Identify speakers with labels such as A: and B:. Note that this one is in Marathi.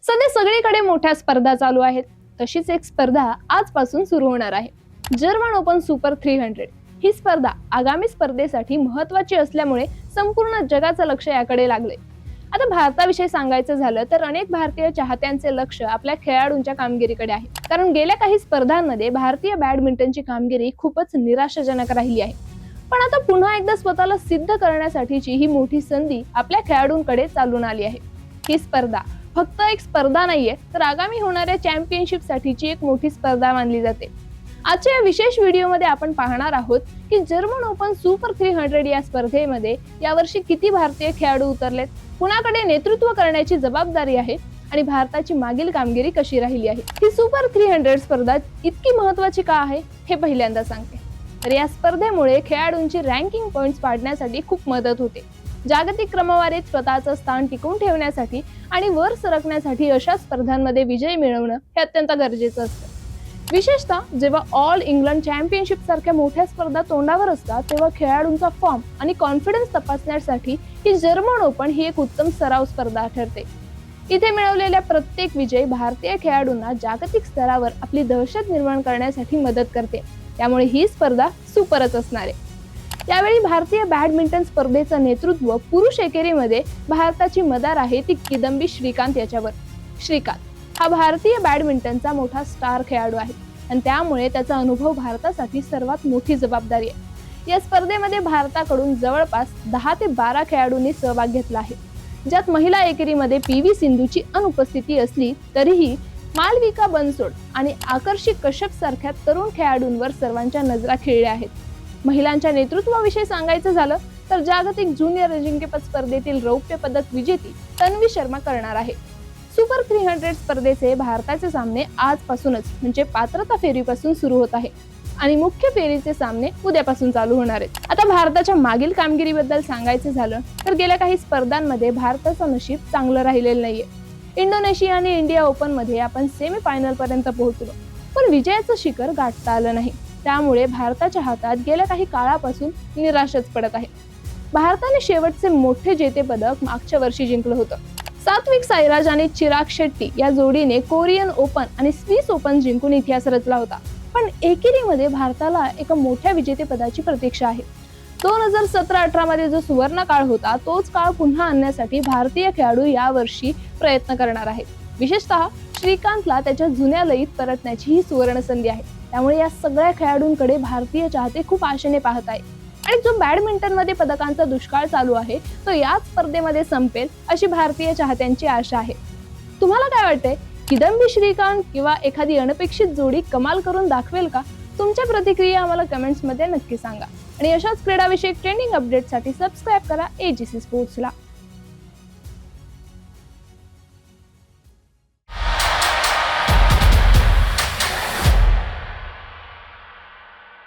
A: सध्या सगळीकडे मोठ्या स्पर्धा चालू आहेत. तशीच एक स्पर्धा आजपासून सुरू होणार आहे. जर्मन ओपन सुपर 300 ही स्पर्धा आगामी स्पर्धेसाठी महत्त्वाची असल्यामुळे संपूर्ण जगाचं लक्ष याकडे लागले. आता भारताविषयी सांगायचं झालं तर अनेक भारतीय चाहत्यांचे लक्ष आपल्या खेळाडूंच्या कामगिरीकडे आहे. कारण गेल्या काही स्पर्धांमध्ये भारतीय बॅडमिंटनची कामगिरी खूपच निराशाजनक राहिली आहे. पण आता पुन्हा एकदा स्वतःला सिद्ध करण्यासाठीची ही मोठी संधी आपल्या खेळाडूंकडे चालून आली आहे. ही स्पर्धा फक्त एक स्पर्धा नाहीये, तर आगामी होणाऱ्या चॅम्पियनशिप साठीची एक मोठी स्पर्धा मानली जाते. आजच्या या विशेष व्हिडिओमध्ये आपण पाहणार आहोत की जर्मन ओपन सुपर 300 या स्पर्धेमध्ये यावर्षी किती भारतीय खेळाडू उतरलेत, कुणाकडे नेतृत्व करण्याची जबाबदारी आहे आणि भारताची मागील कामगिरी कशी राहिली आहे. ही सुपर 300 स्पर्धा इतकी महत्त्वाची का आहे हे पहिल्यांदा सांगते. तर या स्पर्धेमुळे खेळाडूंची रँकिंग पॉइंट्स वाढण्यासाठी खूप मदत होते. जागतिक क्रमवारीत स्वतःचं स्थान टिकवून ठेवण्यासाठी आणि वर सरकण्यासाठी अशा स्पर्धांमध्ये विजय मिळवणं हे अत्यंत गरजेचं असतं. विशेषतः जेव्हा ऑल इंग्लंड चॅम्पियनशिप सारख्या मोठ्या स्पर्धा तोंडावर असतात, तेव्हा खेळाडूंचा फॉर्म आणि कॉन्फिडन्स तपासण्यासाठी ही जर्मन ओपन ही एक उत्तम सराव स्पर्धा ठरते. इथे मिळवलेल्या प्रत्येक विजय भारतीय खेळाडूंना जागतिक स्तरावर आपली दहशत निर्माण करण्यासाठी मदत करते. त्यामुळे ही स्पर्धा सुपरच असणार आहे. यावेळी भारतीय बॅडमिंटन स्पर्धेचं नेतृत्व पुरुष एकेरीमध्ये भारताची मदार आहे ती किदंबी श्रीकांत याच्यावर. श्रीकांत हा भारतीय बॅडमिंटनचा मोठा स्टार खेळाडू आहे आणि त्यामुळे त्याचा अनुभव भारतासाठी सर्वात मोठी जबाबदारी आहे. या स्पर्धेमध्ये भारताकडून जवळपास 10 ते 12 खेळाडूंनी सहभाग घेतला आहे, ज्यात महिला एकेरीमध्ये PV सिंधूची अनुपस्थिती असली तरीही मालविका बनसोड आणि आकर्षी कश्यप सारख्या तरुण खेळाडूंवर सर्वांच्या नजरा खिळल्या आहेत. महिलांच्या नेतृत्वाविषयी सांगायचं झालं तर जागतिक ज्युनियर अजिंक्यपद स्पर्धेतील रौप्य पदक विजेती तन्वी शर्मा करणार आहे. सुपर 300 स्पर्धेचे भारताचे सामने आजपासूनच म्हणजे पात्रता फेरीपासून सुरू होत आहे आणि मुख्य फेरीचे सामने उद्यापासून चालू होणार आहेत. आता भारताच्या मागील कामगिरीबद्दल सांगायचं झालं तर गेल्या काही स्पर्धांमध्ये भारताचं नशीब चांगलं राहिलेलं नाहीये. इंडोनेशिया आणि इंडिया ओपन मध्ये आपण सेमी फायनल पर्यंत पोहोचलो, पण विजयाचं शिखर गाठता आलं नाही. त्यामुळे भारताच्या हातात गेल्या काही काळापासून निराशच पडत आहे. भारताने शेवटचे मोठे जेतेपदक मागच्या वर्षी जिंकलं होतं. सात्विक साईराज आणि चिराग शेट्टी या जोडीने कोरियन ओपन आणि स्विस ओपन जिंकून इतिहास रचला होता. पण एकेरीमध्ये भारताला एका मोठ्या विजेतेपदाची प्रतीक्षा आहे. 2017-18 मध्ये जो सुवर्ण काळ होता तोच काळ पुन्हा आणण्यासाठी भारतीय खेळाडू यावर्षी प्रयत्न करणार आहेत. विशेषतः श्रीकांतला त्याच्या जुन्या लयीत परतण्याची ही सुवर्ण संधी आहे. त्यामुळे या सगळ्या खेळाडूंकडे भारतीय चाहते खूप आशेने पाहत आहेत आणि जो बॅडमिंटन मध्ये पदकांचा दुष्काळ चालू आहे तो याच स्पर्धेमध्ये संपेल अशी भारतीय चाहत्यांची आशा आहे. तुम्हाला काय वाटतंय? किदंबी श्रीकांत किंवा एखादी अनपेक्षित जोडी कमाल करून दाखवेल का? तुमच्या प्रतिक्रिया आम्हाला कमेंट्स मध्ये नक्की सांगा आणि अशाच क्रीडाविषयक ट्रेंडिंग अपडेटसाठी सबस्क्राईब करा AGC स्पोर्ट्सला.